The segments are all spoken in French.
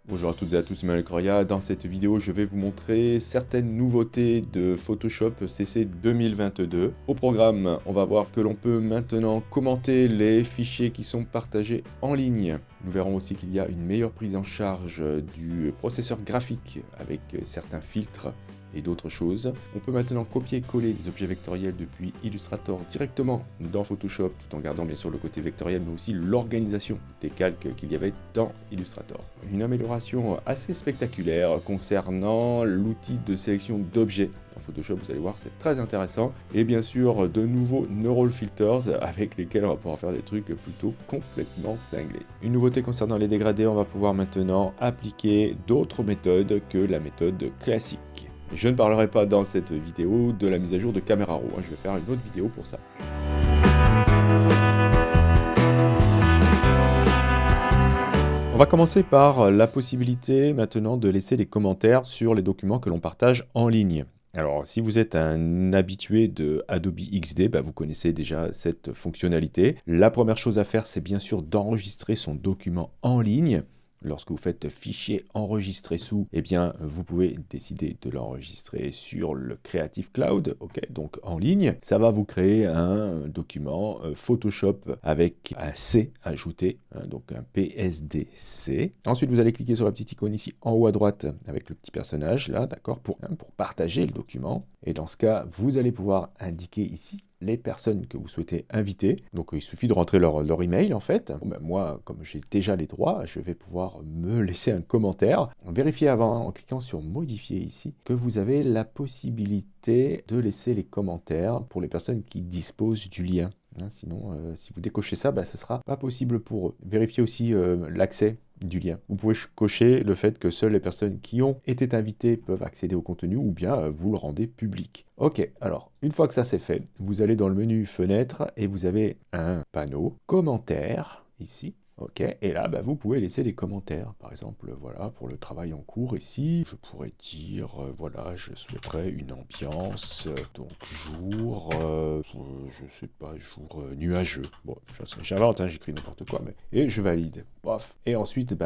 Bonjour à toutes et à tous, c'est Manuel Correa. Dans cette vidéo, je vais vous montrer certaines nouveautés de Photoshop CC 2022. Au programme, on va voir que l'on peut maintenant commenter les fichiers qui sont partagés en ligne. Nous verrons aussi qu'il y a une meilleure prise en charge du processeur graphique avec certains filtres et d'autres choses. On peut maintenant copier-coller des objets vectoriels depuis Illustrator directement dans Photoshop, tout en gardant bien sûr le côté vectoriel, mais aussi l'organisation des calques qu'il y avait dans Illustrator. Une amélioration assez spectaculaire concernant l'outil de sélection d'objets. Dans Photoshop, vous allez voir, c'est très intéressant. Et bien sûr, de nouveaux Neural Filters avec lesquels on va pouvoir faire des trucs plutôt complètement cinglés. Une nouveauté concernant les dégradés, on va pouvoir maintenant appliquer d'autres méthodes que la méthode classique. Je ne parlerai pas dans cette vidéo de la mise à jour de Camera Raw, je vais faire une autre vidéo pour ça. On va commencer par la possibilité maintenant de laisser des commentaires sur les documents que l'on partage en ligne. Alors, si vous êtes un habitué de Adobe XD, vous connaissez déjà cette fonctionnalité. La première chose à faire, c'est bien sûr d'enregistrer son document en ligne. Lorsque vous faites fichier enregistré sous, eh bien, vous pouvez décider de l'enregistrer sur le Creative Cloud, donc en ligne. Ça va vous créer un document Photoshop avec un C ajouté, donc un PSDC. Ensuite, vous allez cliquer sur la petite icône ici en haut à droite avec le petit personnage là, d'accord, pour partager le document. Et dans ce cas, vous allez pouvoir indiquer ici les personnes que vous souhaitez inviter. Donc il suffit de rentrer leur email en fait. Moi, comme j'ai déjà les droits, je vais pouvoir me laisser un commentaire. Vérifiez avant, en cliquant sur modifier ici, que vous avez la possibilité de laisser les commentaires pour les personnes qui disposent du lien. Sinon, si vous décochez ça, ce ne sera pas possible pour eux. Vérifiez aussi l'accès du lien. Vous pouvez cocher le fait que seules les personnes qui ont été invitées peuvent accéder au contenu ou bien vous le rendez public. Ok, alors une fois que ça c'est fait, vous allez dans le menu fenêtre et vous avez un panneau commentaires ici. Ok, et là, vous pouvez laisser des commentaires. Par exemple, voilà, pour le travail en cours ici, je pourrais dire, voilà, je souhaiterais une ambiance, donc jour, je sais pas, jour nuageux. Bon, j'invente, j'écris n'importe quoi, et je valide. Bof. Et ensuite,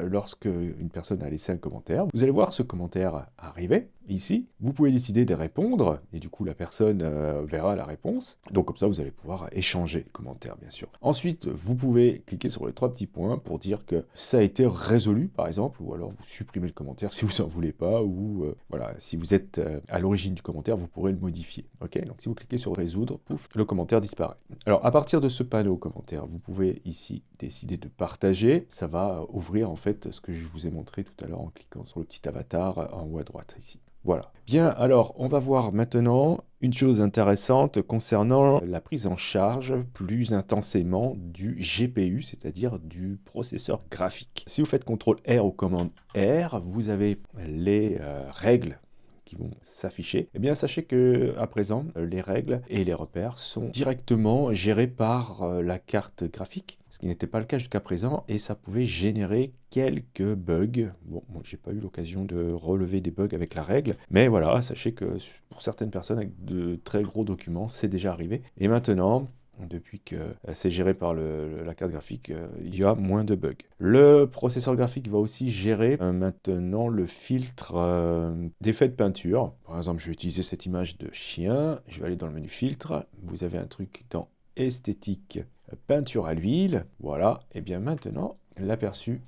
lorsque une personne a laissé un commentaire, vous allez voir ce commentaire arriver ici. Vous pouvez décider de répondre, et du coup, la personne verra la réponse. Donc, comme ça, vous allez pouvoir échanger les commentaires, bien sûr. Ensuite, vous pouvez cliquer sur les trois petits points pour dire que ça a été résolu, par exemple, ou alors vous supprimez le commentaire si vous n'en voulez pas, ou voilà, si vous êtes à l'origine du commentaire, vous pourrez le modifier. Ok, donc si vous cliquez sur résoudre, pouf, le commentaire disparaît. Alors, à partir de ce panneau commentaire, vous pouvez ici décider de partager. Ça va ouvrir en fait ce que je vous ai montré tout à l'heure en cliquant sur le petit avatar en haut à droite ici. Voilà. Bien, alors on va voir maintenant une chose intéressante concernant la prise en charge plus intensément du GPU, c'est-à-dire du processeur graphique. Si vous faites CTRL R ou commande R, vous avez les règles qui vont s'afficher. Eh bien, sachez que à présent, les règles et les repères sont directement gérés par la carte graphique, ce qui n'était pas le cas jusqu'à présent, et ça pouvait générer quelques bugs. Bon, moi, j'ai pas eu l'occasion de relever des bugs avec la règle, mais voilà, sachez que pour certaines personnes avec de très gros documents, c'est déjà arrivé. Et maintenant, depuis que c'est géré par la carte graphique, il y a moins de bugs. Le processeur graphique va aussi gérer maintenant le filtre d'effet de peinture. Par exemple, je vais utiliser cette image de chien. Je vais aller dans le menu filtre. Vous avez un truc dans esthétique, peinture à l'huile. Voilà. Et bien maintenant, l'aperçu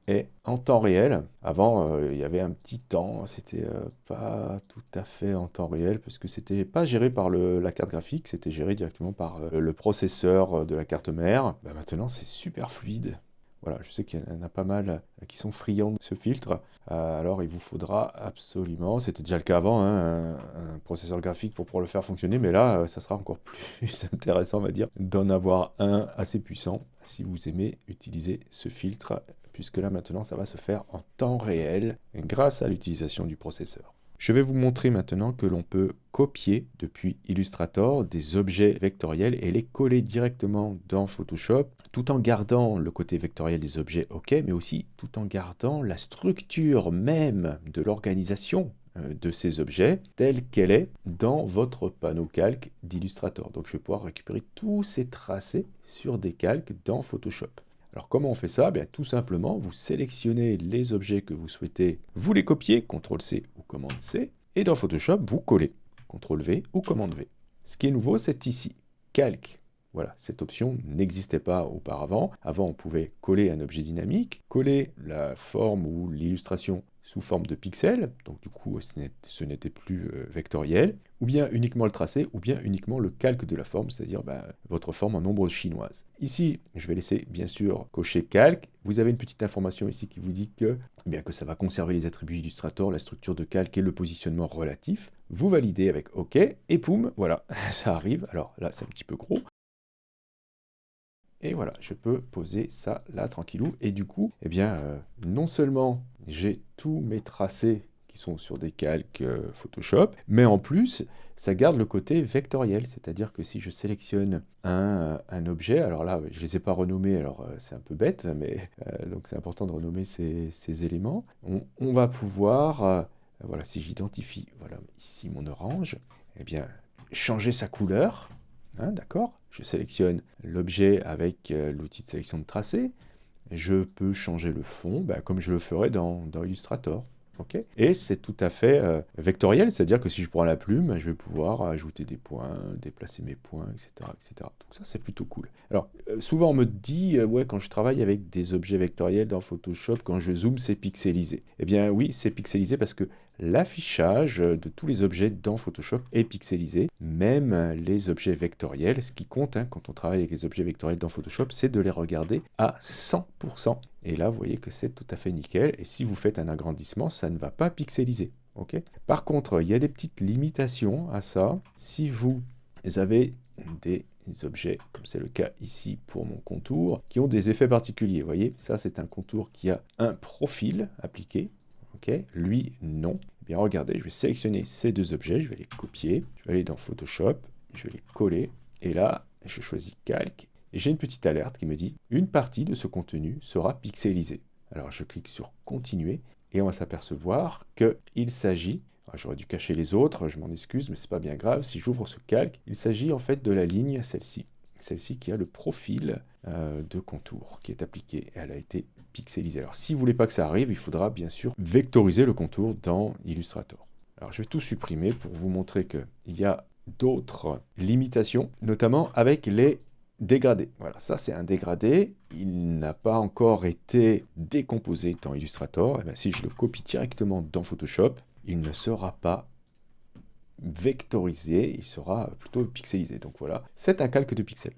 est en temps réel. Avant, il y avait un petit temps, c'était pas tout à fait en temps réel, parce que c'était pas géré par la carte graphique, c'était géré directement par le processeur de la carte mère. Maintenant, c'est super fluide. Voilà, je sais qu'il y en a pas mal qui sont friands de ce filtre, alors il vous faudra absolument, c'était déjà le cas avant, un processeur graphique pour pouvoir le faire fonctionner, mais là, ça sera encore plus intéressant, on va dire, d'en avoir un assez puissant, si vous aimez utiliser ce filtre, puisque là maintenant, ça va se faire en temps réel, grâce à l'utilisation du processeur. Je vais vous montrer maintenant que l'on peut copier depuis Illustrator des objets vectoriels et les coller directement dans Photoshop, tout en gardant le côté vectoriel des objets, mais aussi tout en gardant la structure même de l'organisation de ces objets telle qu'elle est dans votre panneau calque d'Illustrator. Donc je vais pouvoir récupérer tous ces tracés sur des calques dans Photoshop. Alors comment on fait ça? Bien, tout simplement, vous sélectionnez les objets que vous souhaitez, vous les copiez, CTRL-C ou COMMANDE-C, et dans Photoshop, vous collez, CTRL-V ou COMMANDE-V. Ce qui est nouveau, c'est ici, Calque. Voilà, cette option n'existait pas auparavant. Avant, on pouvait coller un objet dynamique, coller la forme ou l'illustration sous forme de pixels, donc du coup, ce n'était plus vectoriel, ou bien uniquement le tracé, ou bien uniquement le calque de la forme, c'est-à-dire votre forme en ombre chinoise. Ici, je vais laisser bien sûr cocher calque. Vous avez une petite information ici qui vous dit que, bien que ça va conserver les attributs Illustrator, la structure de calque et le positionnement relatif. Vous validez avec OK, et poum, voilà, ça arrive. Alors là, c'est un petit peu gros. Et voilà, je peux poser ça là, tranquillou. Et du coup, eh bien, non seulement j'ai tous mes tracés qui sont sur des calques Photoshop, mais en plus, ça garde le côté vectoriel. C'est-à-dire que si je sélectionne un objet, alors là, je ne les ai pas renommés, alors c'est un peu bête, mais donc c'est important de renommer ces éléments. On va pouvoir, voilà, si j'identifie, voilà, ici mon orange, eh bien, changer sa couleur. Hein, d'accord? Je sélectionne l'objet avec l'outil de sélection de tracé. Je peux changer le fond comme je le ferais dans Illustrator. Okay, et c'est tout à fait vectoriel, c'est-à-dire que si je prends la plume, je vais pouvoir ajouter des points, déplacer mes points, etc. etc. Donc ça, c'est plutôt cool. Alors, souvent on me dit, ouais, quand je travaille avec des objets vectoriels dans Photoshop, quand je zoome, c'est pixelisé. Eh bien oui, c'est pixelisé parce que l'affichage de tous les objets dans Photoshop est pixelisé, même les objets vectoriels. Ce qui compte quand on travaille avec les objets vectoriels dans Photoshop, c'est de les regarder à 100%. Et là, vous voyez que c'est tout à fait nickel. Et si vous faites un agrandissement, ça ne va pas pixeliser. Okay, par contre, il y a des petites limitations à ça. Si vous avez des objets, comme c'est le cas ici pour mon contour, qui ont des effets particuliers. Vous voyez, ça c'est un contour qui a un profil appliqué. Okay, lui, non. Eh bien, regardez, je vais sélectionner ces deux objets, je vais les copier. Je vais aller dans Photoshop, je vais les coller. Et là, je choisis Calque. Et j'ai une petite alerte qui me dit « Une partie de ce contenu sera pixelisée ». Alors je clique sur « Continuer » et on va s'apercevoir qu'il s'agit, j'aurais dû cacher les autres, je m'en excuse, mais c'est pas bien grave, si j'ouvre ce calque, il s'agit en fait de la ligne, celle-ci qui a le profil de contour qui est appliqué, et elle a été pixelisée. Alors si vous voulez pas que ça arrive, il faudra bien sûr vectoriser le contour dans Illustrator. Alors je vais tout supprimer pour vous montrer qu'il y a d'autres limitations, notamment avec les dégradé. Voilà, ça c'est un dégradé. Il n'a pas encore été décomposé dans Illustrator. Et bien, si je le copie directement dans Photoshop, il ne sera pas vectorisé, il sera plutôt pixelisé. Donc voilà, c'est un calque de pixels.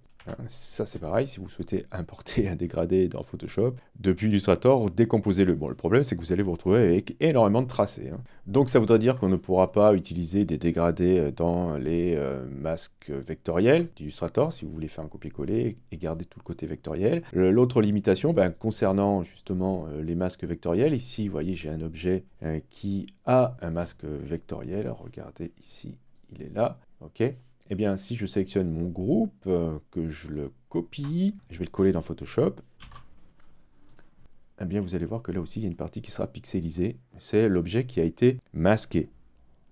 Ça c'est pareil, si vous souhaitez importer un dégradé dans Photoshop, depuis Illustrator, décomposez-le. Bon, le problème c'est que vous allez vous retrouver avec énormément de tracés. Donc ça voudrait dire qu'on ne pourra pas utiliser des dégradés dans les masques vectoriels d'Illustrator, si vous voulez faire un copier-coller et garder tout le côté vectoriel. L'autre limitation, concernant justement les masques vectoriels, ici vous voyez j'ai un objet qui a un masque vectoriel, regardez ici, il est là, ok. Eh bien, si je sélectionne mon groupe, que je le copie, je vais le coller dans Photoshop, eh bien, vous allez voir que là aussi, il y a une partie qui sera pixelisée. C'est l'objet qui a été masqué.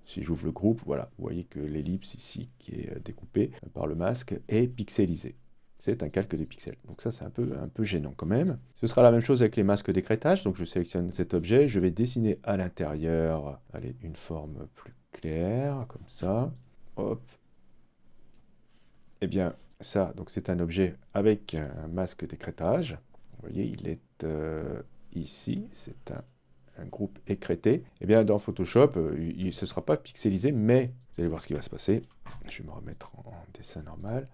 Si j'ouvre le groupe, voilà, vous voyez que l'ellipse ici, qui est découpée par le masque, est pixelisée. C'est un calque de pixels. Donc ça, c'est un peu gênant quand même. Ce sera la même chose avec les masques d'écrêtage. Donc je sélectionne cet objet, je vais dessiner à l'intérieur, allez, une forme plus claire, comme ça. Hop. Eh bien, ça, donc c'est un objet avec un masque d'écrêtage. Vous voyez, il est ici, c'est un groupe écrété. Eh bien, dans Photoshop, ce ne sera pas pixelisé, mais vous allez voir ce qui va se passer. Je vais me remettre en dessin normal.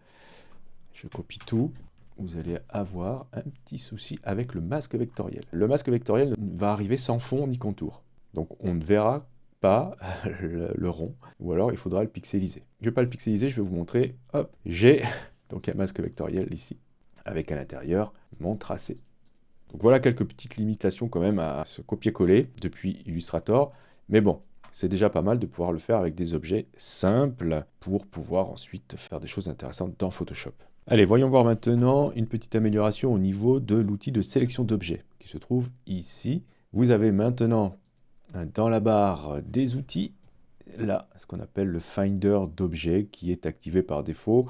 Je copie tout. Vous allez avoir un petit souci avec le masque vectoriel. Le masque vectoriel va arriver sans fond ni contour. Donc, on ne verra pas le rond, ou alors il faudra le pixeliser. Je ne vais pas le pixeliser, je vais vous montrer. Hop, j'ai donc un masque vectoriel ici, avec à l'intérieur mon tracé. Donc voilà quelques petites limitations quand même à ce copier-coller depuis Illustrator, mais bon, c'est déjà pas mal de pouvoir le faire avec des objets simples pour pouvoir ensuite faire des choses intéressantes dans Photoshop. Allez, voyons voir maintenant une petite amélioration au niveau de l'outil de sélection d'objets qui se trouve ici. Vous avez maintenant dans la barre des outils, là, ce qu'on appelle le Finder d'objets qui est activé par défaut.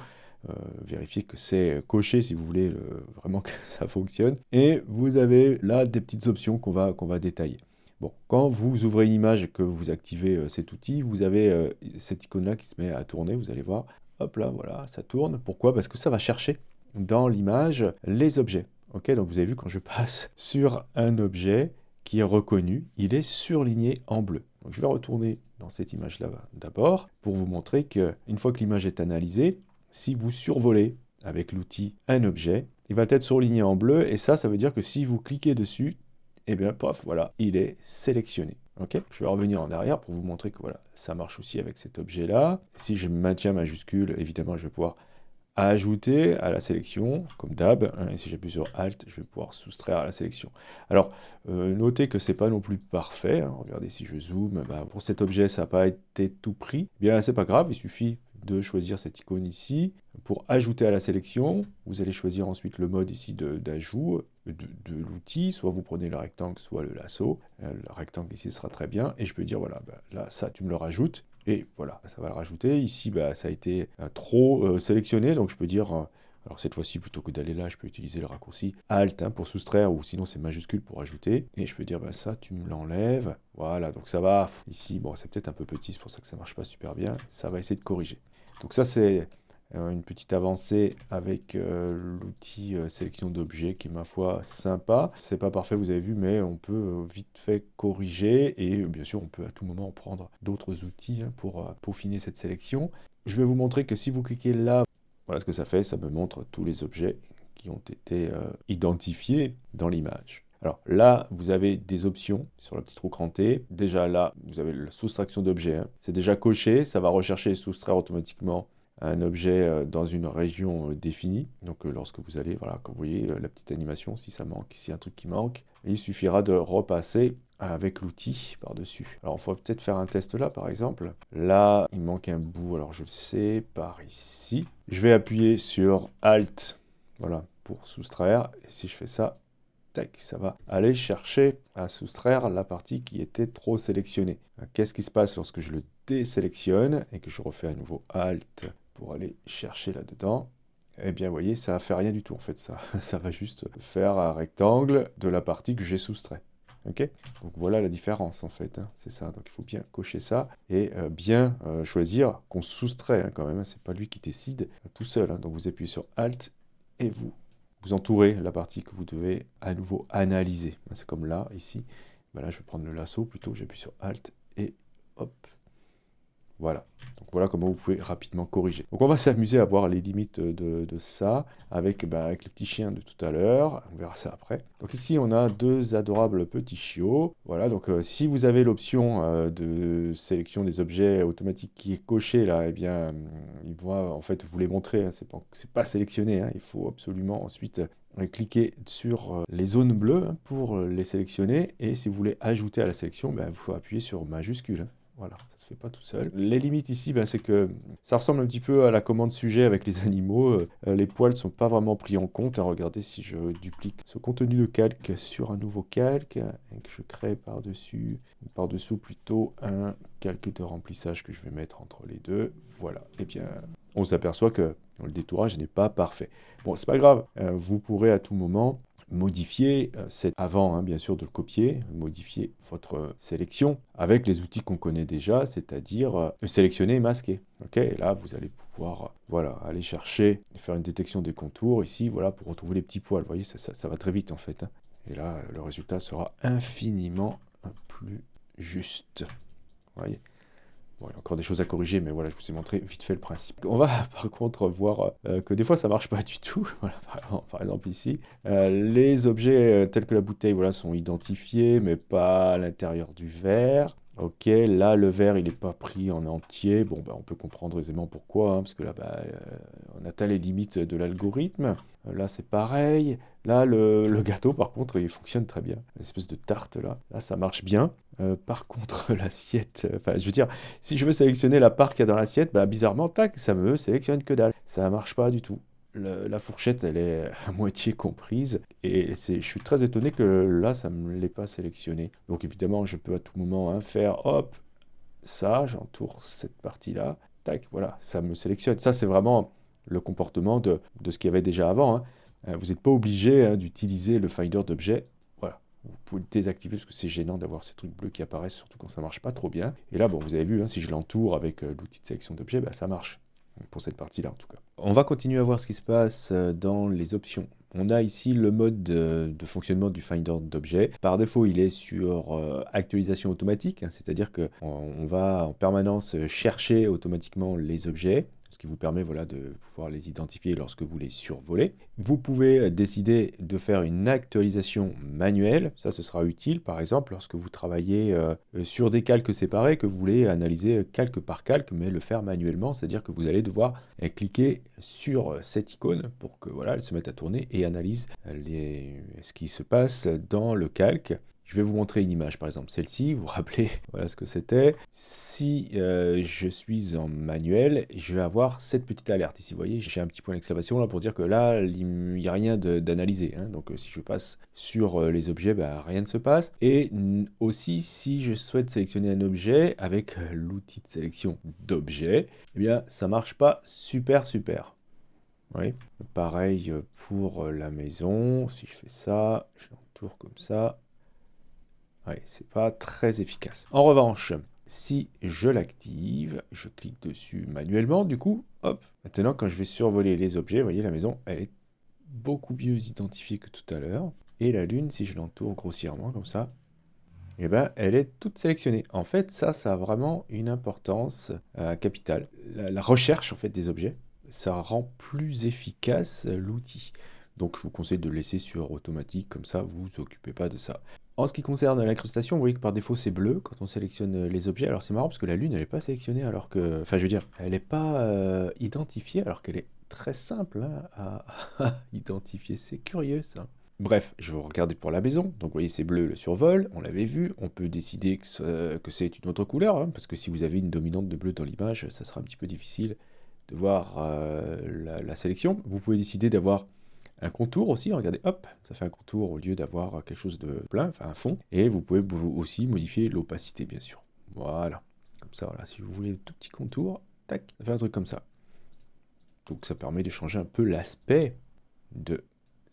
vérifier que c'est coché si vous voulez vraiment que ça fonctionne. Et vous avez là des petites options qu'on va détailler. Bon, quand vous ouvrez une image et que vous activez cet outil, vous avez cette icône-là qui se met à tourner, vous allez voir. Hop là, voilà, ça tourne. Pourquoi? Parce que ça va chercher dans l'image les objets. Ok, donc vous avez vu quand je passe sur un objet qui est reconnu, il est surligné en bleu. Donc je vais retourner dans cette image-là d'abord pour vous montrer qu'une fois que l'image est analysée, si vous survolez avec l'outil un objet, il va être surligné en bleu et ça veut dire que si vous cliquez dessus, et bien paf, voilà, il est sélectionné. Ok, je vais revenir en arrière pour vous montrer que voilà, ça marche aussi avec cet objet-là. Si je maintiens majuscule, évidemment, je vais pouvoir ajouter à la sélection, comme d'hab, hein, et si j'appuie sur Alt, je vais pouvoir soustraire à la sélection. Alors, notez que c'est pas non plus parfait, hein. Regardez si je zoome, bah, pour cet objet, ça n'a pas été tout pris. Eh bien, c'est pas grave, il suffit de choisir cette icône ici. Pour ajouter à la sélection, vous allez choisir ensuite le mode ici d'ajout de l'outil, soit vous prenez le rectangle, soit le lasso. Le rectangle ici sera très bien, et je peux dire, voilà, bah, là, ça, tu me le rajoutes. Et voilà, ça va le rajouter. Ici, bah, ça a été trop sélectionné, donc je peux dire, alors cette fois-ci, plutôt que d'aller là, je peux utiliser le raccourci Alt hein, pour soustraire, ou sinon c'est majuscule pour ajouter. Et je peux dire, bah, ça, tu me l'enlèves. Voilà, donc ça va. Ici, bon, c'est peut-être un peu petit, c'est pour ça que ça marche pas super bien. Ça va essayer de corriger. Donc ça, c'est une petite avancée avec l'outil sélection d'objets qui est ma foi sympa. C'est pas parfait, vous avez vu, mais on peut vite fait corriger et bien sûr on peut à tout moment prendre d'autres outils hein, pour peaufiner cette sélection. Je vais vous montrer que si vous cliquez là, voilà ce que ça fait, ça me montre tous les objets qui ont été identifiés dans l'image. Alors là, vous avez des options sur la petite roue crantée. Déjà là, vous avez la soustraction d'objets. Hein. C'est déjà coché, ça va rechercher et soustraire automatiquement un objet dans une région définie. Donc lorsque vous allez, voilà, quand vous voyez la petite animation, si ça manque, s'il y a un truc qui manque, il suffira de repasser avec l'outil par-dessus. Alors, il faudrait peut-être faire un test là, par exemple. Là, il manque un bout, alors je le sais, par ici. Je vais appuyer sur Alt, voilà, pour soustraire. Et si je fais ça, tac, ça va aller chercher à soustraire la partie qui était trop sélectionnée. Qu'est-ce qui se passe lorsque je le désélectionne et que je refais à nouveau Alt pour aller chercher là-dedans? Eh bien, vous voyez, ça ne fait rien du tout, en fait, ça. Ça va juste faire un rectangle de la partie que j'ai soustrait. Ok? Donc voilà la différence, en fait, hein. C'est ça. Donc il faut bien cocher ça et bien choisir qu'on soustrait, hein, quand même. Hein. C'est pas lui qui décide tout seul. Hein. Donc vous appuyez sur Alt et vous entourez la partie que vous devez à nouveau analyser. C'est comme là, ici. Ben là, je vais prendre le lasso plutôt. J'appuie sur Alt et hop. Voilà. Donc voilà comment vous pouvez rapidement corriger. Donc on va s'amuser à voir les limites de ça avec le petit chien de tout à l'heure. On verra ça après. Donc ici on a deux adorables petits chiots. Voilà, donc si vous avez l'option de sélection des objets automatiques qui est cochée là, eh bien il va en fait vous les montrer. Hein, c'est pas sélectionné. Hein, il faut absolument ensuite cliquer sur les zones bleues hein, pour les sélectionner. Et si vous voulez ajouter à la sélection, il faut appuyer sur majuscule. Hein. Voilà, ça ne se fait pas tout seul. Les limites ici, c'est que ça ressemble un petit peu à la commande sujet avec les animaux. Les poils ne sont pas vraiment pris en compte. Hein. Regardez si je duplique ce contenu de calque sur un nouveau calque et que je crée par-dessous plutôt un calque de remplissage que je vais mettre entre les deux. Voilà, et bien on s'aperçoit que le détourage n'est pas parfait. Bon, c'est pas grave, vous pourrez à tout moment modifier, avant hein, bien sûr de le copier, modifier votre sélection avec les outils qu'on connaît déjà, c'est-à-dire sélectionner et masquer. Ok, et là vous allez pouvoir voilà, aller chercher, faire une détection des contours ici, voilà, pour retrouver les petits poils. Vous voyez, ça va très vite en fait. Hein. Et là, le résultat sera infiniment plus juste. Vous voyez. Bon, il y a encore des choses à corriger, mais voilà, je vous ai montré vite fait le principe. On va par contre voir que des fois ça marche pas du tout. Voilà, par exemple ici, les objets tels que la bouteille voilà, sont identifiés, mais pas à l'intérieur du verre. Ok, là le verre il n'est pas pris en entier. Bon, on peut comprendre aisément pourquoi, hein, parce que là on atteint les limites de l'algorithme. Là c'est pareil. Là le gâteau par contre il fonctionne très bien. L'espèce de tarte là ça marche bien. Par contre l'assiette, je veux dire, si je veux sélectionner la part qu'il y a dans l'assiette, bizarrement, tac, ça me sélectionne que dalle. Ça marche pas du tout. La fourchette, elle est à moitié comprise. Et je suis très étonné que là, ça ne me l'ait pas sélectionné. Donc évidemment, je peux à tout moment hein, faire, hop, ça, j'entoure cette partie-là. Tac, voilà, ça me sélectionne. Ça, c'est vraiment le comportement de ce qu'il y avait déjà avant, hein. Vous n'êtes pas obligé, hein, d'utiliser le Finder d'objets. Voilà. Vous pouvez le désactiver parce que c'est gênant d'avoir ces trucs bleus qui apparaissent, surtout quand ça marche pas trop bien. Et là, bon, vous avez vu, hein, si je l'entoure avec l'outil de sélection d'objets, bah, ça marche. Pour cette partie-là, en tout cas. On va continuer à voir ce qui se passe dans les options. On a ici le mode de fonctionnement du Finder d'objets. Par défaut, il est sur actualisation automatique, hein, c'est-à-dire qu'on va en permanence chercher automatiquement les objets, ce qui vous permet, voilà, de pouvoir les identifier lorsque vous les survolez. Vous pouvez décider de faire une actualisation manuelle. Ça, ce sera utile, par exemple, lorsque vous travaillez sur des calques séparés, que vous voulez analyser calque par calque, mais le faire manuellement, c'est-à-dire que vous allez devoir cliquer sur cette icône pour que, voilà, elle se mette à tourner et analyse ce qui se passe dans le calque. Je vais vous montrer une image, par exemple celle-ci, vous vous rappelez, voilà ce que c'était. Si je suis en manuel, je vais avoir cette petite alerte ici, vous voyez, j'ai un petit point d'exclamation là pour dire que là, il n'y a rien d'analysé, hein. Donc si je passe sur les objets, bah, rien ne se passe. Et aussi, si je souhaite sélectionner un objet avec l'outil de sélection d'objet, eh bien, ça marche pas super. Oui. Pareil pour la maison, si je fais ça, je l'entoure comme ça. Oui, c'est pas très efficace. En revanche, si je l'active, je clique dessus manuellement, du coup, hop, maintenant quand je vais survoler les objets, vous voyez, la maison, elle est beaucoup mieux identifiée que tout à l'heure. Et la lune, si je l'entoure grossièrement comme ça, eh ben, elle est toute sélectionnée. En fait, ça a vraiment une importance capitale. La recherche en fait des objets, ça rend plus efficace l'outil. Donc, je vous conseille de le laisser sur automatique, comme ça, vous vous occupez pas de ça. En ce qui concerne l'incrustation, vous voyez que par défaut, c'est bleu quand on sélectionne les objets. Alors, c'est marrant parce que la lune, elle n'est pas sélectionnée, alors que... Enfin, je veux dire, elle n'est pas identifiée, alors qu'elle est très simple, hein, à identifier. C'est curieux, ça. Bref, je vais regarder pour la maison. Donc, vous voyez, c'est bleu le survol, on l'avait vu. On peut décider que c'est une autre couleur, hein, parce que si vous avez une dominante de bleu dans l'image, ça sera un petit peu difficile de voir la sélection. Vous pouvez décider d'avoir un contour aussi. Regardez, hop, ça fait un contour au lieu d'avoir quelque chose de plein, enfin un fond. Et vous pouvez aussi modifier l'opacité, bien sûr. Voilà, comme ça, voilà. Si vous voulez un tout petit contour, tac, ça fait un truc comme ça. Donc, ça permet de changer un peu l'aspect de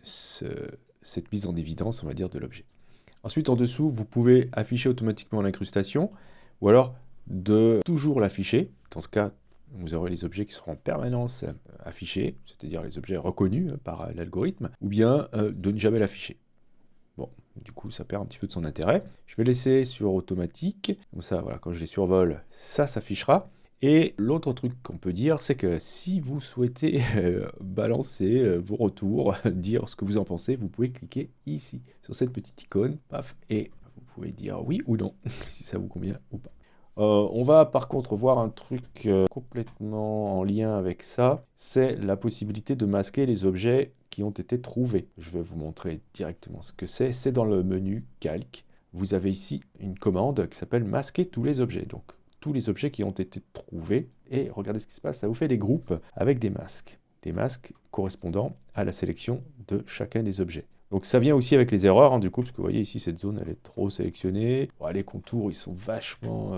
cette mise en évidence, on va dire, de l'objet. Ensuite, en dessous, vous pouvez afficher automatiquement l'incrustation, ou alors de toujours l'afficher. Dans ce cas, vous aurez les objets qui seront en permanence affichés, c'est-à-dire les objets reconnus par l'algorithme, ou bien de ne jamais l'afficher. Bon, du coup, ça perd un petit peu de son intérêt. Je vais laisser sur automatique, comme ça, voilà, quand je les survole, ça s'affichera. Et l'autre truc qu'on peut dire, c'est que si vous souhaitez balancer vos retours, dire ce que vous en pensez, vous pouvez cliquer ici, sur cette petite icône, paf, et vous pouvez dire oui ou non, si ça vous convient ou pas. On va par contre voir un truc complètement en lien avec ça, c'est la possibilité de masquer les objets qui ont été trouvés. Je vais vous montrer directement ce que c'est. C'est dans le menu Calque. Vous avez ici une commande qui s'appelle masquer tous les objets. Donc tous les objets qui ont été trouvés. Et regardez ce qui se passe, ça vous fait des groupes avec des masques. Des masques correspondant à la sélection de chacun des objets. Donc ça vient aussi avec les erreurs, hein, du coup, parce que vous voyez ici, cette zone, elle est trop sélectionnée. Bon, les contours, ils sont vachement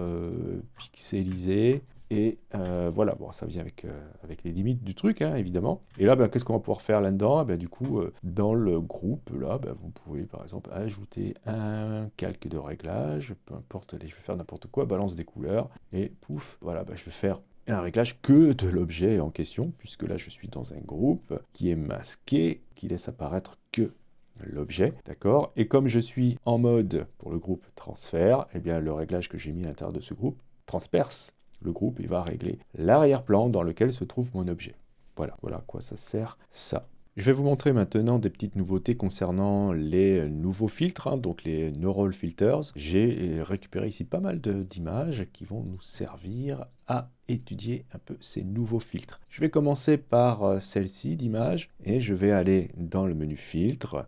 pixelisés. Et voilà, bon, ça vient avec les limites du truc, hein, évidemment. Et là, ben, qu'est-ce qu'on va pouvoir faire là-dedans? Ben, du coup, dans le groupe, là, ben, vous pouvez, par exemple, ajouter un calque de réglage. Peu importe, allez, je vais faire n'importe quoi, balance des couleurs. Et pouf, voilà, ben, je vais faire un réglage que de l'objet en question, puisque là, je suis dans un groupe qui est masqué, qui laisse apparaître que l'objet, d'accord? Et comme je suis en mode, pour le groupe transfert, eh bien, le réglage que j'ai mis à l'intérieur de ce groupe transperce le groupe et va régler l'arrière-plan dans lequel se trouve mon objet. Voilà, voilà à quoi ça sert, ça. Je vais vous montrer maintenant des petites nouveautés concernant les nouveaux filtres, hein, donc les Neural Filters. J'ai récupéré ici pas mal d'images qui vont nous servir à étudier un peu ces nouveaux filtres. Je vais commencer par celle-ci d'image et je vais aller dans le menu filtre,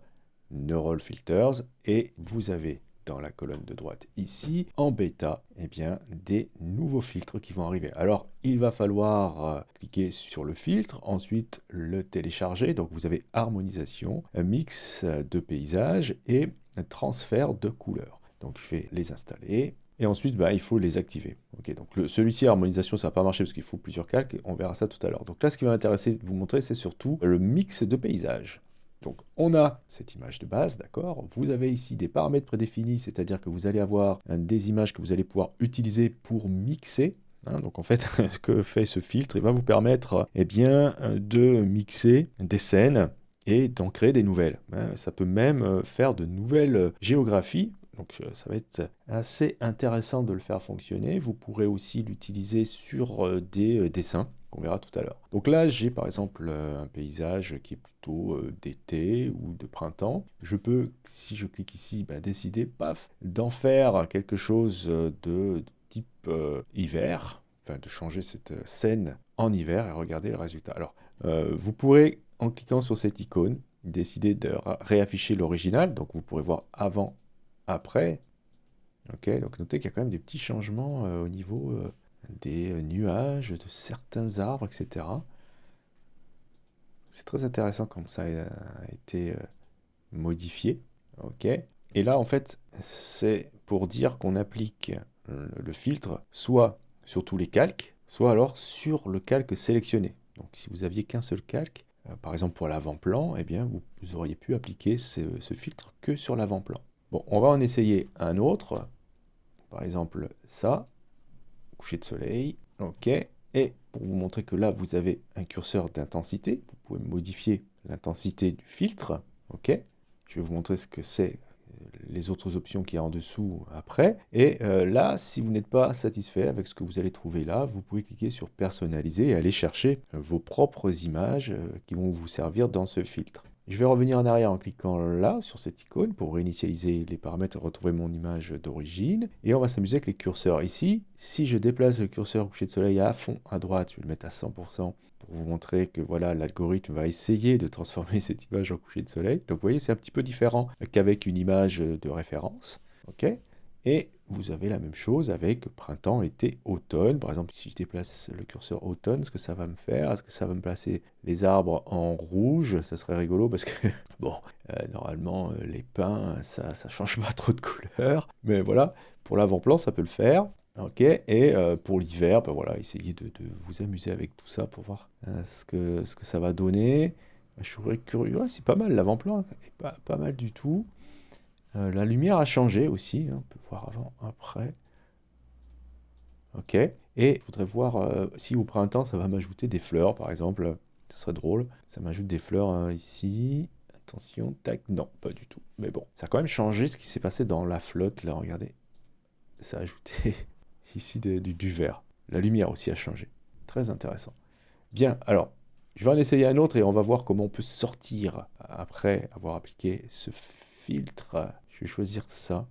Neural Filters, et vous avez dans la colonne de droite ici, en bêta, eh bien, des nouveaux filtres qui vont arriver. Alors, il va falloir cliquer sur le filtre, ensuite le télécharger. Donc, vous avez harmonisation, mix de paysages et transfert de couleurs. Donc, je vais les installer. Et ensuite, bah, il faut les activer. Ok, donc celui-ci, harmonisation, ça va pas marcher parce qu'il faut plusieurs calques. On verra ça tout à l'heure. Donc là, ce qui va m'intéresser de vous montrer, c'est surtout le mix de paysages. Donc on a cette image de base, d'accord. Vous avez ici des paramètres prédéfinis, c'est-à-dire que vous allez avoir des images que vous allez pouvoir utiliser pour mixer. Donc en fait, ce que fait ce filtre, il va vous permettre eh bien, de mixer des scènes et d'en créer des nouvelles. Ça peut même faire de nouvelles géographies. Donc ça va être assez intéressant de le faire fonctionner. Vous pourrez aussi l'utiliser sur des dessins qu'on verra tout à l'heure. Donc là, j'ai par exemple un paysage qui est plutôt d'été ou de printemps. Je peux, si je clique ici, décider, paf, d'en faire quelque chose de type hiver, enfin de changer cette scène en hiver et regarder le résultat. Alors, vous pourrez, en cliquant sur cette icône, décider de réafficher l'original. Donc vous pourrez voir avant, après. Ok, donc notez qu'il y a quand même des petits changements au niveau des nuages, de certains arbres, etc. C'est très intéressant comme ça a été modifié. Ok. Et là, en fait, c'est pour dire qu'on applique le filtre soit sur tous les calques, soit alors sur le calque sélectionné. Donc si vous aviez qu'un seul calque, par exemple pour l'avant-plan, eh bien vous auriez pu appliquer ce filtre que sur l'avant-plan. Bon, on va en essayer un autre. Par exemple, ça, coucher de soleil, ok. Et pour vous montrer que là, vous avez un curseur d'intensité, vous pouvez modifier l'intensité du filtre, ok. Je vais vous montrer ce que c'est les autres options qu'il y a en dessous après. Et là, si vous n'êtes pas satisfait avec ce que vous allez trouver là, vous pouvez cliquer sur personnaliser et aller chercher vos propres images qui vont vous servir dans ce filtre. Je vais revenir en arrière en cliquant là, sur cette icône, pour réinitialiser les paramètres et retrouver mon image d'origine. Et on va s'amuser avec les curseurs. Ici, si je déplace le curseur coucher de soleil à fond à droite, je vais le mettre à 100% pour vous montrer que voilà, l'algorithme va essayer de transformer cette image en coucher de soleil. Donc vous voyez, c'est un petit peu différent qu'avec une image de référence. Ok. Et vous avez la même chose avec printemps, été, automne. Par exemple, si je déplace le curseur automne, ce que ça va me faire, est-ce que ça va me placer les arbres en rouge? Ça serait rigolo parce que, bon, normalement, les pins, ça change pas trop de couleur. Mais voilà, pour l'avant-plan, ça peut le faire. Ok, et pour l'hiver, voilà, essayez de vous amuser avec tout ça pour voir ce que ça va donner. Je serais curieux, ouais, c'est pas mal l'avant-plan, pas mal du tout. La lumière a changé aussi, on peut voir avant, après. Ok. Et je voudrais voir si au printemps ça va m'ajouter des fleurs, par exemple. Ça serait drôle. Ça m'ajoute des fleurs ici. Attention, tac. Non, pas du tout. Mais bon, ça a quand même changé ce qui s'est passé dans la flotte, là, regardez. Ça a ajouté ici du vert. La lumière aussi a changé. Très intéressant. Bien, alors, je vais en essayer un autre et on va voir comment on peut sortir après avoir appliqué ce filtre. Je vais choisir ça.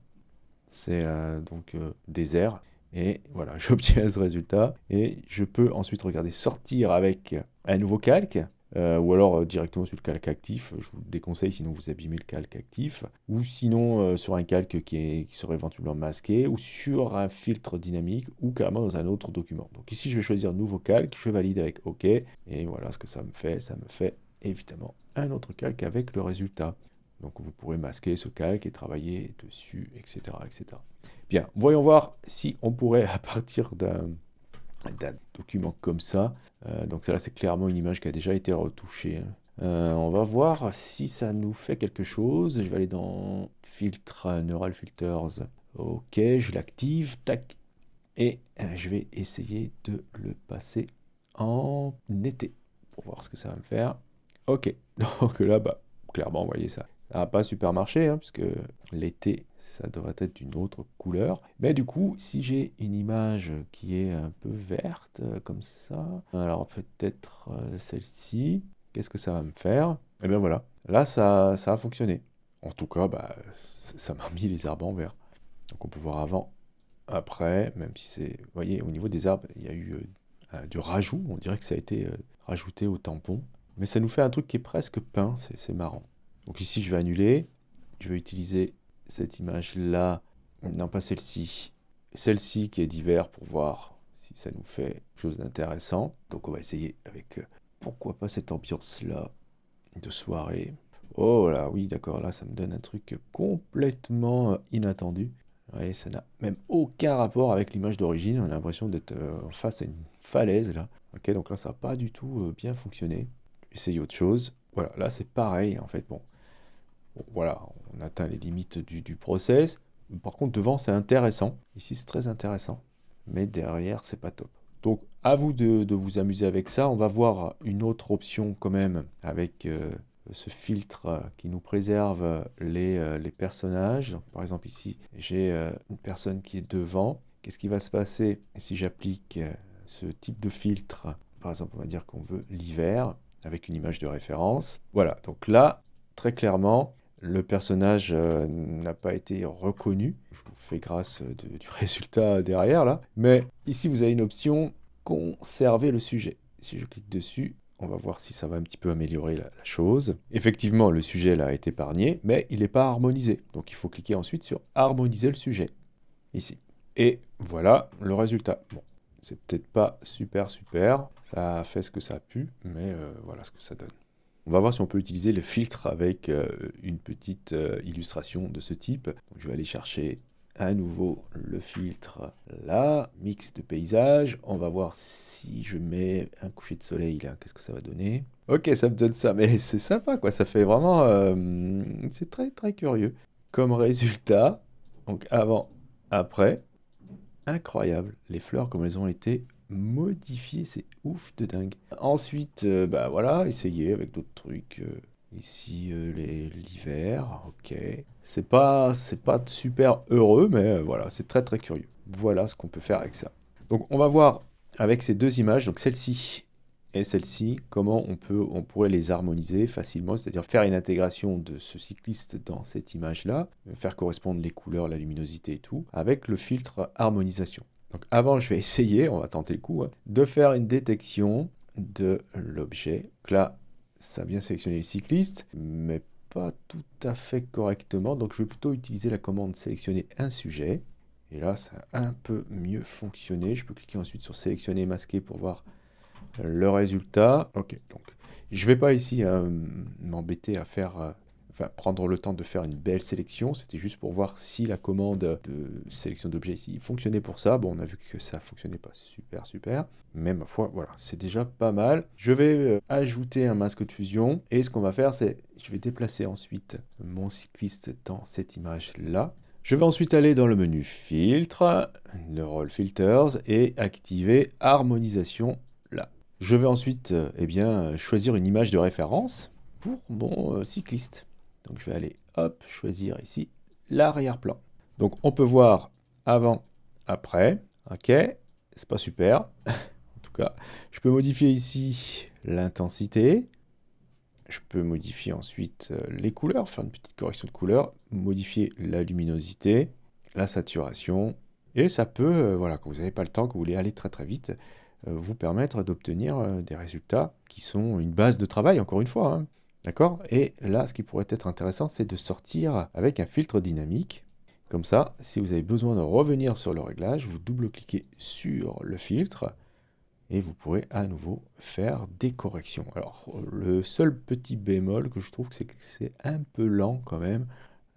C'est donc désert. Et voilà, j'obtiens ce résultat. Et je peux ensuite regarder sortir avec un nouveau calque. Ou alors directement sur le calque actif. Je vous le déconseille, sinon vous abîmez le calque actif. Ou sinon sur un calque qui serait éventuellement masqué. Ou sur un filtre dynamique. Ou carrément dans un autre document. Donc ici, je vais choisir nouveau calque. Je valide avec OK. Et voilà ce que ça me fait. Ça me fait évidemment un autre calque avec le résultat. Donc vous pourrez masquer ce calque et travailler dessus, etc. etc. Bien, voyons voir si on pourrait, à partir d'un document comme ça, donc ça là c'est clairement une image qui a déjà été retouchée. On va voir si ça nous fait quelque chose. Je vais aller dans Filtre, Neural Filters. Ok, je l'active, tac. Et je vais essayer de le passer en été pour voir ce que ça va me faire. Ok, donc là, clairement, vous voyez ça. Ça n'a pas super marché, hein, puisque l'été, ça devrait être d'une autre couleur. Mais du coup, si j'ai une image qui est un peu verte, comme ça, alors peut-être celle-ci, qu'est-ce que ça va me faire? Eh bien voilà, là, ça a fonctionné. En tout cas, ça m'a mis les arbres en vert. Donc on peut voir avant, après, même si c'est... Vous voyez, au niveau des arbres, il y a eu du rajout. On dirait que ça a été rajouté au tampon. Mais ça nous fait un truc qui est presque peint, c'est marrant. Donc ici, je vais annuler. Je vais utiliser cette image-là. Non, pas celle-ci. Celle-ci qui est d'hiver pour voir si ça nous fait quelque chose d'intéressant. Donc on va essayer avec, pourquoi pas cette ambiance-là de soirée. Oh là, oui, d'accord, là, ça me donne un truc complètement inattendu. Vous voyez, ça n'a même aucun rapport avec l'image d'origine. On a l'impression d'être en face à une falaise là. Ok, donc là ça n'a pas du tout bien fonctionné. Essayez autre chose. Voilà, là c'est pareil en fait. Bon, voilà, on atteint les limites du process. Par contre, devant c'est intéressant. Ici c'est très intéressant. Mais derrière c'est pas top. Donc à vous de vous amuser avec ça. On va voir une autre option quand même avec ce filtre qui nous préserve les personnages. Donc, par exemple ici, j'ai une personne qui est devant. Qu'est-ce qui va se passer si j'applique ce type de filtre? Par exemple, on va dire qu'on veut l'hiver avec une image de référence. Voilà, donc là, très clairement, le personnage n'a pas été reconnu. Je vous fais grâce du résultat derrière là. Mais ici, vous avez une option conserver le sujet. Si je clique dessus, on va voir si ça va un petit peu améliorer la chose. Effectivement, le sujet là est épargné, mais il n'est pas harmonisé. Donc il faut cliquer ensuite sur harmoniser le sujet, ici. Et voilà le résultat. Bon, c'est peut-être pas super, ça a fait ce que ça a pu, mais voilà ce que ça donne. On va voir si on peut utiliser le filtre avec une petite illustration de ce type. Donc, je vais aller chercher à nouveau le filtre là, mix de paysage. On va voir si je mets un coucher de soleil là, qu'est-ce que ça va donner. Ok, ça me donne ça, mais c'est sympa quoi, ça fait vraiment... c'est très très curieux. Comme résultat, donc avant, après, incroyable, les fleurs comme elles ont été modifiées, c'est ouf de dingue. Ensuite, bah voilà, essayez avec d'autres trucs. Ici, l'hiver, ok. C'est pas super heureux, mais voilà, c'est très très curieux. Voilà ce qu'on peut faire avec ça. Donc on va voir avec ces deux images, donc celle-ci et celle-ci, comment on pourrait les harmoniser facilement, c'est-à-dire faire une intégration de ce cycliste dans cette image-là, faire correspondre les couleurs, la luminosité et tout, avec le filtre harmonisation. Donc avant, je vais essayer, on va tenter le coup, de faire une détection de l'objet. Donc là, ça a bien sélectionné les cyclistes, mais pas tout à fait correctement. Donc je vais plutôt utiliser la commande sélectionner un sujet. Et là, ça a un peu mieux fonctionné. Je peux cliquer ensuite sur sélectionner et masquer pour voir le résultat. Ok, donc je ne vais pas ici m'embêter à faire... Enfin, prendre le temps de faire une belle sélection, c'était juste pour voir si la commande de sélection d'objets ici fonctionnait pour ça. Bon, on a vu que ça fonctionnait pas super, mais ma foi, voilà, c'est déjà pas mal. Je vais ajouter un masque de fusion, et ce qu'on va faire, c'est, je vais déplacer ensuite mon cycliste dans cette image-là. Je vais ensuite aller dans le menu Filtre, Neural Filters, et activer Harmonisation là. Je vais ensuite choisir une image de référence pour mon cycliste. Donc je vais aller, hop, choisir ici l'arrière-plan. Donc on peut voir avant, après, ok, c'est pas super. En tout cas, je peux modifier ici l'intensité. Je peux modifier ensuite les couleurs, faire une petite correction de couleurs, modifier la luminosité, la saturation. Et ça peut, voilà, quand vous n'avez pas le temps, que vous voulez aller très très vite, vous permettre d'obtenir des résultats qui sont une base de travail, encore une fois, hein. D'accord? Et là, ce qui pourrait être intéressant, c'est de sortir avec un filtre dynamique. Comme ça, si vous avez besoin de revenir sur le réglage, vous double-cliquez sur le filtre et vous pourrez à nouveau faire des corrections. Alors, le seul petit bémol que je trouve, c'est que c'est un peu lent quand même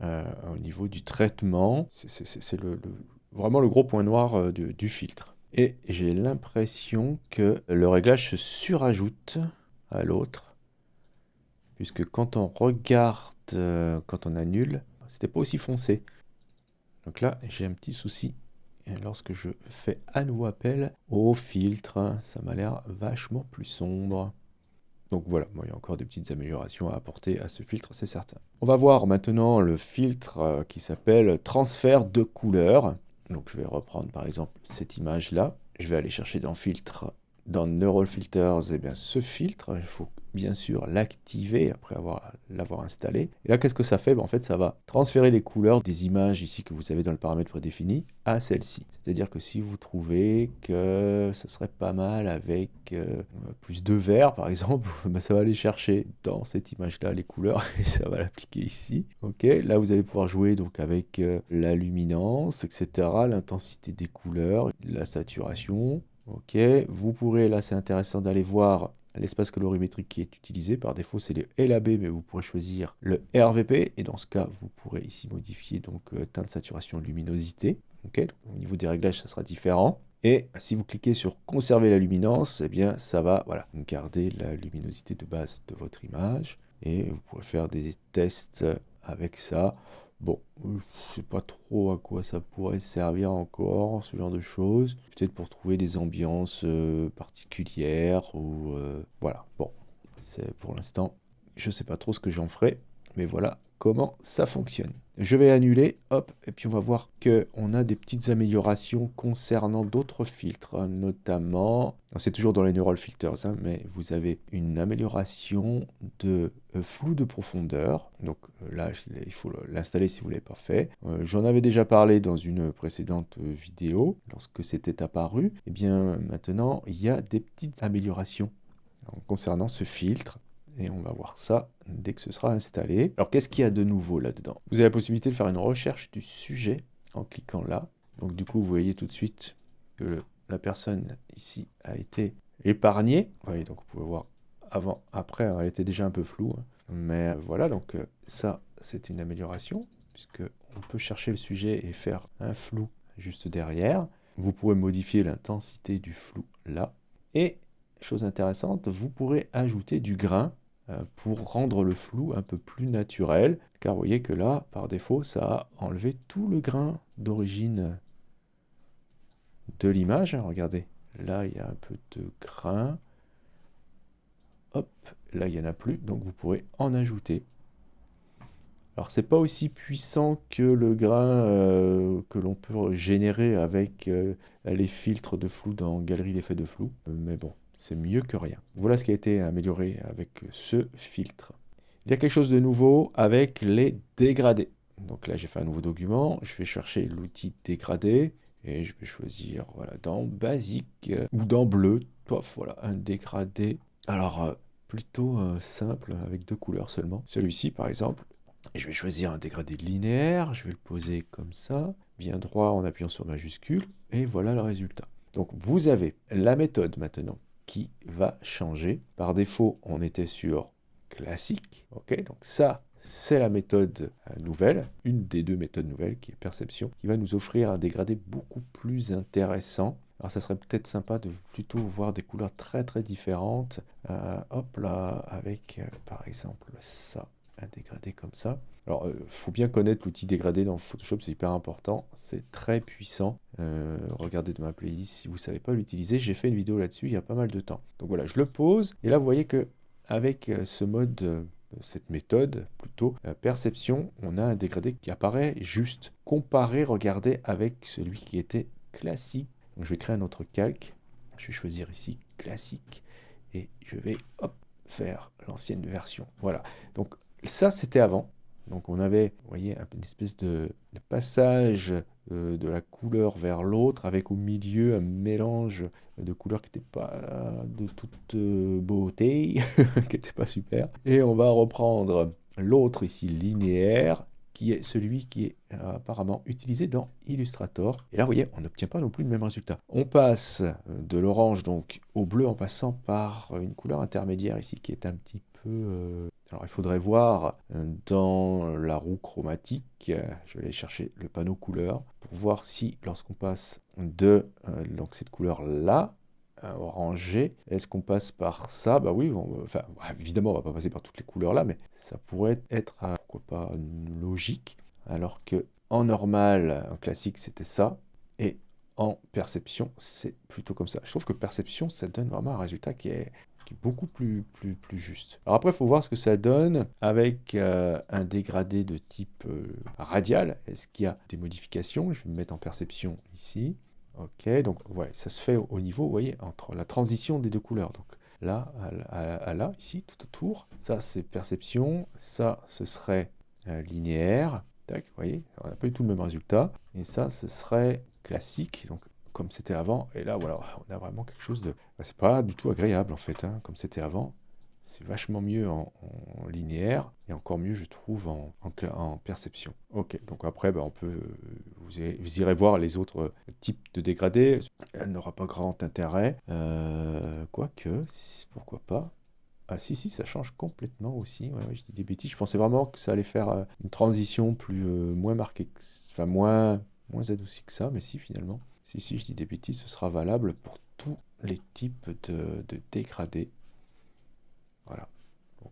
au niveau du traitement. C'est vraiment le gros point noir du filtre. Et j'ai l'impression que le réglage se surajoute à l'autre. Puisque quand on regarde, quand on annule, c'était pas aussi foncé. Donc là, j'ai un petit souci. Et lorsque je fais à nouveau appel au filtre, ça m'a l'air vachement plus sombre. Donc voilà, bon, il y a encore des petites améliorations à apporter à ce filtre, c'est certain. On va voir maintenant le filtre qui s'appelle transfert de couleur. Donc je vais reprendre par exemple cette image-là. Je vais aller chercher dans filtre, dans Neural Filters, et bien ce filtre, il faut bien sûr l'activer après l'avoir installé. Et là, qu'est-ce que ça fait? En fait, ça va transférer les couleurs des images ici que vous avez dans le paramètre prédéfini à celle-ci. C'est-à-dire que si vous trouvez que ce serait pas mal avec plus de vert, par exemple, ça va aller chercher dans cette image-là les couleurs et ça va l'appliquer ici. Ok, là, vous allez pouvoir jouer donc avec la luminance, etc., l'intensité des couleurs, la saturation. Ok, vous pourrez, là c'est intéressant d'aller voir l'espace colorimétrique qui est utilisé. Par défaut, c'est le LAB, mais vous pourrez choisir le RVP. Et dans ce cas, vous pourrez ici modifier donc teinte, saturation, luminosité. Ok, donc, au niveau des réglages, ça sera différent. Et si vous cliquez sur conserver la luminance, eh bien ça va voilà, garder la luminosité de base de votre image. Et vous pourrez faire des tests avec ça. Bon, je ne sais pas trop à quoi ça pourrait servir encore, ce genre de choses. Peut-être pour trouver des ambiances particulières ou voilà. Bon, c'est pour l'instant, je ne sais pas trop ce que j'en ferai, mais voilà comment ça fonctionne. Je vais annuler, hop, et puis on va voir qu'on a des petites améliorations concernant d'autres filtres, notamment, c'est toujours dans les Neural Filters, hein, mais vous avez une amélioration de flou de profondeur. Donc là, il faut l'installer si vous ne l'avez pas fait. J'en avais déjà parlé dans une précédente vidéo, lorsque c'était apparu. Et bien maintenant, il y a des petites améliorations concernant ce filtre. Et on va voir ça dès que ce sera installé. Alors, qu'est-ce qu'il y a de nouveau là-dedans? Vous avez la possibilité de faire une recherche du sujet en cliquant là. Donc, du coup, vous voyez tout de suite que la personne ici a été épargnée. Vous voyez, donc vous pouvez voir avant, après, elle était déjà un peu floue. Hein. Mais voilà, donc ça, c'est une amélioration, puisque on peut chercher le sujet et faire un flou juste derrière. Vous pourrez modifier l'intensité du flou là. Et, chose intéressante, vous pourrez ajouter du grain pour rendre le flou un peu plus naturel, car vous voyez que là, par défaut, ça a enlevé tout le grain d'origine de l'image. Regardez, là, il y a un peu de grain. Hop, là, il n'y en a plus, donc vous pourrez en ajouter. Alors, c'est pas aussi puissant que le grain que l'on peut générer avec les filtres de flou dans Galerie d'effets de flou, mais bon. C'est mieux que rien. Voilà ce qui a été amélioré avec ce filtre. Il y a quelque chose de nouveau avec les dégradés. Donc là, j'ai fait un nouveau document. Je vais chercher l'outil dégradé. Et je vais choisir voilà, dans basique ou dans bleu. Pof, voilà, un dégradé. Alors, plutôt simple, avec 2 couleurs seulement. Celui-ci, par exemple. Je vais choisir un dégradé linéaire. Je vais le poser comme ça. Bien droit en appuyant sur majuscule. Et voilà le résultat. Donc, vous avez la méthode maintenant qui va changer. Par défaut, on était sur classique. Ok, donc ça, c'est la méthode nouvelle, une des 2 méthodes nouvelles qui est perception, qui va nous offrir un dégradé beaucoup plus intéressant. Alors ça serait peut-être sympa de plutôt voir des couleurs très très différentes. Hop là, avec par exemple ça, un dégradé comme ça. Alors, il faut bien connaître l'outil dégradé dans Photoshop, c'est hyper important, c'est très puissant. Regardez de ma playlist si vous ne savez pas l'utiliser, j'ai fait une vidéo là-dessus il y a pas mal de temps. Donc voilà, je le pose, et là vous voyez qu'avec ce mode, cette méthode plutôt, perception, on a un dégradé qui apparaît juste. Comparé, regardez, avec celui qui était classique. Donc je vais créer un autre calque, je vais choisir ici classique, et je vais hop, faire l'ancienne version. Voilà, donc ça c'était avant. Donc on avait, vous voyez, une espèce de passage de la couleur vers l'autre, avec au milieu un mélange de couleurs qui n'était pas de toute beauté, qui n'était pas super. Et on va reprendre l'autre ici, linéaire, qui est celui qui est apparemment utilisé dans Illustrator. Et là, vous voyez, on n'obtient pas non plus le même résultat. On passe de l'orange donc au bleu en passant par une couleur intermédiaire ici, qui est un petit peu... Alors, il faudrait voir dans la roue chromatique, je vais aller chercher le panneau couleur, pour voir si, lorsqu'on passe de donc cette couleur-là, orangé, est-ce qu'on passe par ça? Bah oui, enfin, évidemment, on va pas passer par toutes les couleurs-là, mais ça pourrait être, pourquoi pas, logique, alors que en normal, en classique, c'était ça, et en perception, c'est plutôt comme ça. Je trouve que perception, ça donne vraiment un résultat qui est beaucoup plus juste. Alors après, il faut voir ce que ça donne avec un dégradé de type radial. Est-ce qu'il y a des modifications? Je vais me mettre en perception ici. Ok, donc ouais, ça se fait au niveau, vous voyez, entre la transition des 2 couleurs. Donc là, à là, ici, tout autour. Ça, c'est perception. Ça, ce serait linéaire. Tac, vous voyez, on n'a pas eu tout le même résultat. Et ça, ce serait classique. Donc comme c'était avant, et là voilà, on a vraiment quelque chose de... c'est pas du tout agréable en fait, hein, comme c'était avant. C'est vachement mieux en linéaire et encore mieux, je trouve, en perception. Ok, donc après, on peut, vous irez voir les autres types de dégradés. Elle n'aura pas grand intérêt. Quoique, pourquoi pas. Ah si, ça change complètement aussi. Ouais, je dis des bêtises. Je pensais vraiment que ça allait faire une transition moins marquée, enfin moins adoucie que ça, mais si finalement. Si, je dis des bêtises, ce sera valable pour tous les types de dégradés. Voilà. Donc,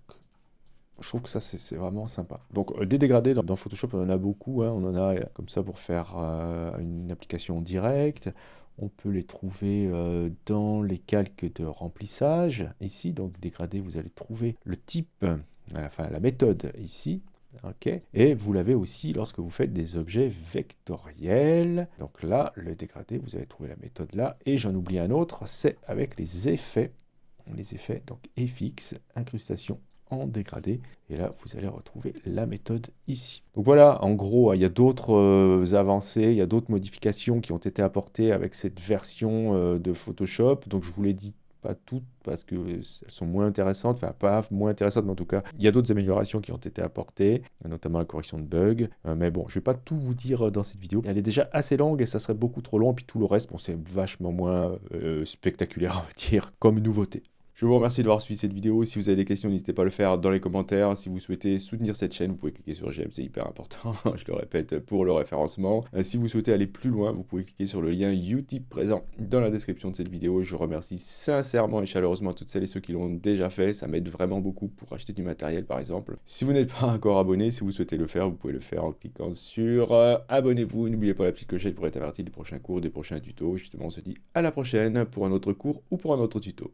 je trouve que ça, c'est vraiment sympa. Donc, des dégradés dans Photoshop, on en a beaucoup. Hein. On en a comme ça pour faire une application directe. On peut les trouver dans les calques de remplissage, ici. Donc, dégradé, vous allez trouver le type, enfin la méthode ici. Okay. Et vous l'avez aussi lorsque vous faites des objets vectoriels. Donc là, le dégradé, vous avez trouvé la méthode là. Et j'en oublie un autre, c'est avec les effets. Les effets, donc FX, incrustation en dégradé. Et là, vous allez retrouver la méthode ici. Donc voilà, en gros, il y a d'autres avancées, il y a d'autres modifications qui ont été apportées avec cette version de Photoshop. Donc je vous l'ai dit, pas toutes, parce qu'elles sont moins intéressantes, enfin pas moins intéressantes, mais en tout cas, il y a d'autres améliorations qui ont été apportées, notamment la correction de bugs. Mais bon, je ne vais pas tout vous dire dans cette vidéo. Elle est déjà assez longue et ça serait beaucoup trop long. Et puis tout le reste, bon, c'est vachement moins spectaculaire, on va dire, comme nouveauté. Je vous remercie d'avoir suivi cette vidéo. Si vous avez des questions, n'hésitez pas à le faire dans les commentaires. Si vous souhaitez soutenir cette chaîne, vous pouvez cliquer sur j'aime, c'est hyper important, je le répète, pour le référencement. Si vous souhaitez aller plus loin, vous pouvez cliquer sur le lien Utip présent dans la description de cette vidéo. Je remercie sincèrement et chaleureusement toutes celles et ceux qui l'ont déjà fait. Ça m'aide vraiment beaucoup pour acheter du matériel, par exemple. Si vous n'êtes pas encore abonné, si vous souhaitez le faire, vous pouvez le faire en cliquant sur abonnez-vous. N'oubliez pas la petite clochette pour être averti des prochains cours, des prochains tutos. Justement, on se dit à la prochaine pour un autre cours ou pour un autre tuto.